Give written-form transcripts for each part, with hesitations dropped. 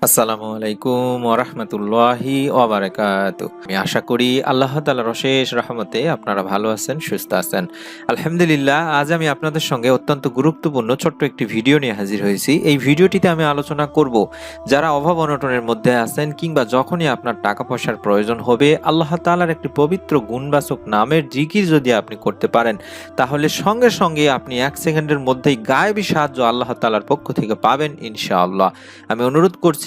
আসসালামু আলাইকুম ওয়া রাহমাতুল্লাহি ওয়া বারাকাতুহু। আমি আশা করি আল্লাহ তাআলার অশেষ রহমতে আপনারা ভালো আছেন, সুস্থ আছেন। আলহামদুলিল্লাহ, আজ আমি আপনাদের সঙ্গে অত্যন্ত গুরুত্বপূর্ণ ছোট্ট একটি ভিডিও নিয়ে হাজির হয়েছি। এই ভিডিওটিতে আমি আলোচনা করব, যারা অভাব অনটনের মধ্যে আছেন কিংবা যখনই আপনার টাকা পয়সার প্রয়োজন হবে, আল্লাহ তাআলার একটি পবিত্র গুণবাচক নামের জিকির যদি আপনি করতে পারেন, তাহলে সঙ্গে সঙ্গে আপনি 1 সেকেন্ডের মধ্যেই গায়েবী সাহায্য আল্লাহ তাআলার পক্ষ থেকে পাবেন ইনশাআল্লাহ। আমি অনুরোধ করছি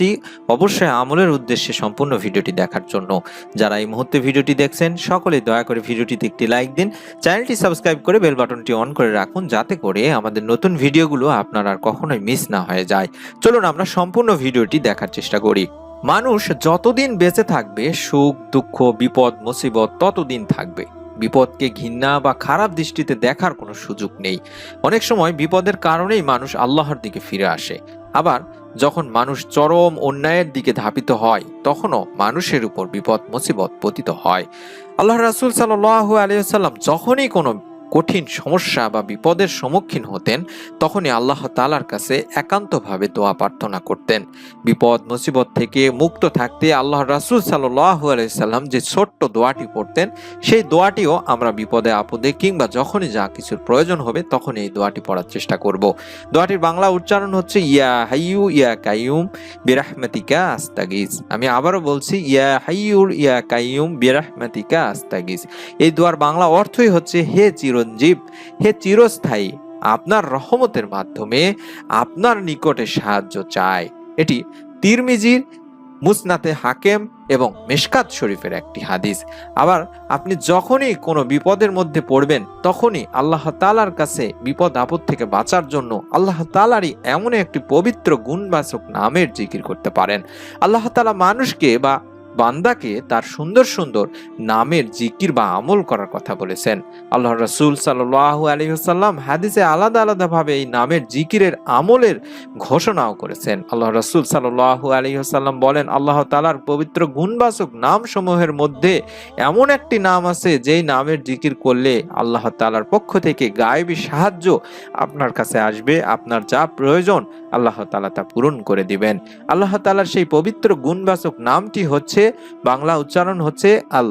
অবশ্যই আমলের উদ্দেশ্যে সম্পূর্ণ ভিডিওটি দেখার জন্য। যারা এই মুহূর্তে ভিডিওটি দেখছেন সকলে দয়া করে ভিডিওটিতে একটি লাইক দিন, চ্যানেলটি সাবস্ক্রাইব করে বেল বাটনটি অন করে রাখুন, যাতে করে আমাদের নতুন ভিডিওগুলো আপনার আর কখনোই মিস না হয়ে যায়। চলুন আমরা সম্পূর্ণ ভিডিওটি দেখার চেষ্টা করি। মানুষ যতদিন বেঁচে থাকবে, সুখ দুঃখ বিপদ মুসিবত ততদিন থাকবে। বিপদকে ঘৃণা বা খারাপ দৃষ্টিতে দেখার কোনো সুযোগ নেই। অনেক সময় বিপদের কারণেই মানুষ আল্লাহর দিকে ফিরে আসে। আবার যখন মানুষ চরম অন্যায়ের দিকে ধাবিত হয়, তখনও মানুষের উপর বিপদ মুসিবত পতিত হয়। আল্লাহ রাসূল সাল্লাল্লাহু আলাইহি ওয়াসাল্লাম যখনই কোনো কঠিন সমস্যা বা বিপদের সম্মুখীন হতেন, তখনই আল্লাহ তাআলার কাছে একান্তভাবে দোয়া প্রার্থনা করতেন। বিপদ মুসিবত থেকে মুক্ত থাকতে আল্লাহ রাসূল সাল্লাল্লাহু আলাইহি সাল্লাম যে ছোট্ট দোয়াটি পড়তেন, সেই দোয়াটিও আমরা বিপদে আপদে কিংবা যখনই যা কিছুর প্রয়োজন হবে তখন এই দোয়াটি পড়ার চেষ্টা করব। দোয়াটির বাংলা উচ্চারণ হচ্ছে ইয়া হাইয়ু ইয়া কাইয়ুম বিরাহমাতিকা আস্তাগিজ। আমি আবারও বলছি, ইয়া হাইয়ুল ইয়া কাইয়ুম বিরাহমাতিকা আস্তাগিজ। এই দোয়ার বাংলা অর্থই হচ্ছে, হে চিরঞ্জীব, হে চিরস্থায়ী, আপনার রহমতের মাধ্যমে আপনার নিকটে সাহায্য চাই। এটি তিরমিজির, মুসনাদে হাকেম এবং মিশকাত শরীফের একটি হাদিস। আবার আপনি যখনই কোনো বিপদের মধ্যে পড়বেন, তখনই আল্লাহ তাআলার কাছে বিপদ আপদ থেকে বাঁচার জন্য আল্লাহ তাআলারই এমন একটি পবিত্র গুণবাচক নামের জিকির করতে পারেন। আল্লাহ তাআলা মানুষকে বা বান্দাকে তার সুন্দর সুন্দর নামের জিকির বা আমল করার কথা বলেছেন। আল্লাহ রাসূল সাল্লাল্লাহু আলাইহি ওয়াসাল্লাম হাদিসে আলাদা আলাদা ভাবে এই নামের জিকিরের আমলের ঘোষণাও করেছেন। আল্লাহ রাসূল সাল্লাল্লাহু আলাইহি ওয়াসাল্লাম বলেন, আল্লাহ তাআলার পবিত্র গুণবাচক নামসমূহের মধ্যে এমন একটি নাম আছে, যেই নামের জিকির করলে আল্লাহ তাআলার পক্ষ থেকে গায়েবী সাহায্য আপনার কাছে আসবে। আপনার যা প্রয়োজন আল্লাহ তাআলা তা পূরণ করে দিবেন। আল্লাহ তাআলার সেই পবিত্র গুণবাচক নামটি হচ্ছে, বাংলা উচ্চারণ হচ্ছে আল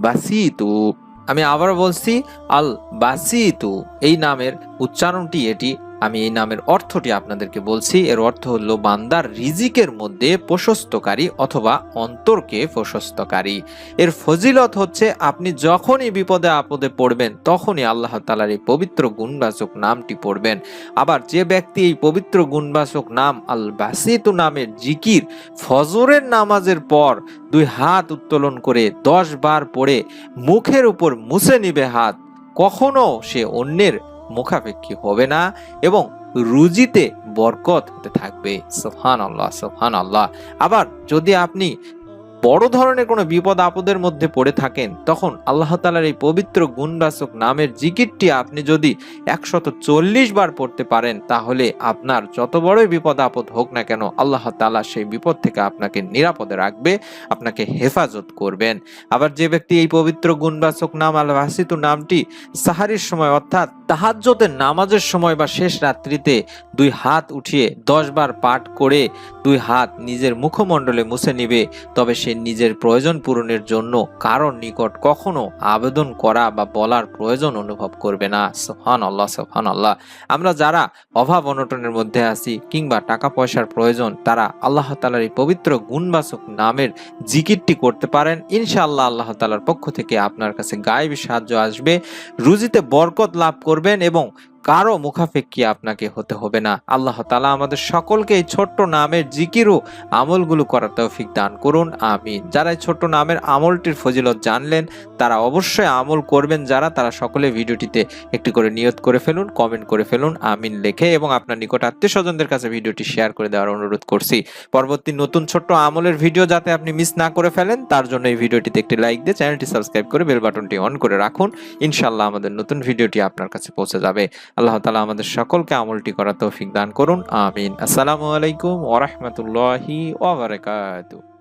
বাসিতু। আমি আবার বলছি, আল বাসিতু। এই নামের উচ্চারণটি এটি। আমি এই নামের অর্থটি আপনাদেরকে বলছি। এর অর্থ হলো বান্দার রিজিকের মধ্যে প্রশস্তকারী অথবা অন্তরকে প্রশস্তকারী। এর ফজিলত হচ্ছে, আপনি যখনই বিপদে আপদে পড়বেন তখনই আল্লাহ তাআলার এই পবিত্র গুণবাচক নামটি পড়বেন। আবার যে ব্যক্তি এই পবিত্র গুণবাচক নাম আল বাসিতু নামের জিকির ফজরের নামাজের পর 2 হাত উত্তোলন করে 10 বার পড়ে মুখের উপর মুছে নিবে হাত, কখনো সে অন্যের মুখাপেক্ষী হবে না এবং রুজিতে বরকত হতে থাকবে। সুবহানাল্লাহ, সুবহানাল্লাহ। আবার যদি আপনি বড় ধরনের কোনো বিপদ আপদের মধ্যে পড়ে থাকেন, তখন আল্লাহ তাআলার এই পবিত্র গুণবাচক নামের জিকিরটি আপনি যদি 140 বার পড়তে পারেন, তাহলে আপনার যত বড়ই বিপদ আপদ হোক না কেন, আল্লাহ তাআলা সেই বিপদ থেকে আপনাকে নিরাপদে রাখবে, আপনাকে হেফাজত করবেন। আবার যে ব্যক্তি এই পবিত্র গুণবাচক নাম আল বাসিতু নামটি সাহারির সময় অর্থাৎ তাহাজ্জুদের নামাজের সময় বা শেষ রাত্রিতে 2 হাত উঠিয়ে 10 বার পাঠ করে 2 হাত নিজের মুখমণ্ডলে মুছে নিবে, তবে সে নিজের প্রয়োজন পূরণের জন্য কারোর নিকট কখনো আবেদন করা বা বলার প্রয়োজন অনুভব করবে না। সুবহানাল্লাহ, সুবহানাল্লাহ। আমরা যারা অভাব অনটনের মধ্যে আছি কিংবা টাকা পয়সার প্রয়োজন, তারা আল্লাহ তাআলার এই পবিত্র গুণবাচক নামের জিকিরটি করতে পারেন। ইনশাআল্লাহ আল্লাহ তাআলার পক্ষ থেকে আপনার কাছে গায়েবী সাহায্য আসবে, রুজিতে বরকত লাভ করবেন এবং কারো মুখাপেক্ষী আপনাকে হতে হবে না। আল্লাহ তাআলা আমাদের সকলকে এই ছোট্ট নামের জিকির ও আমলগুলো করার তৌফিক দান করুন, আমিন। যারা এই ছোট্ট নামের আমলটির ফজিলত জানলেন, তারা অবশ্যই আমল করবেন। তারা সকলে ভিডিওটিতে একটি করে নিয়ত করে ফেলুন, কমেন্ট করে ফেলুন আমিন লিখে, এবং আপনার নিকট আত্মীয় স্বজনদের কাছে ভিডিওটি শেয়ার করে দেওয়ার অনুরোধ করছি। পরবর্তী নতুন ছোট্ট আমলের ভিডিও যাতে আপনি মিস না করে ফেলেন, তার জন্য এই ভিডিওটিতে একটি লাইক দিয়ে চ্যানেলটি সাবস্ক্রাইব করে বেল বাটনটি অন করে রাখুন। ইনশাআল্লাহ আমাদের নতুন ভিডিওটি আপনার কাছে পৌঁছে যাবে। আল্লাহ তাআলা আমাদের সকলকে আমলটি করার তৌফিক দান করুন, আমিন। আসসালামু আলাইকুম ওয়া রাহমাতুল্লাহি ওয়া বারাকাতুহু।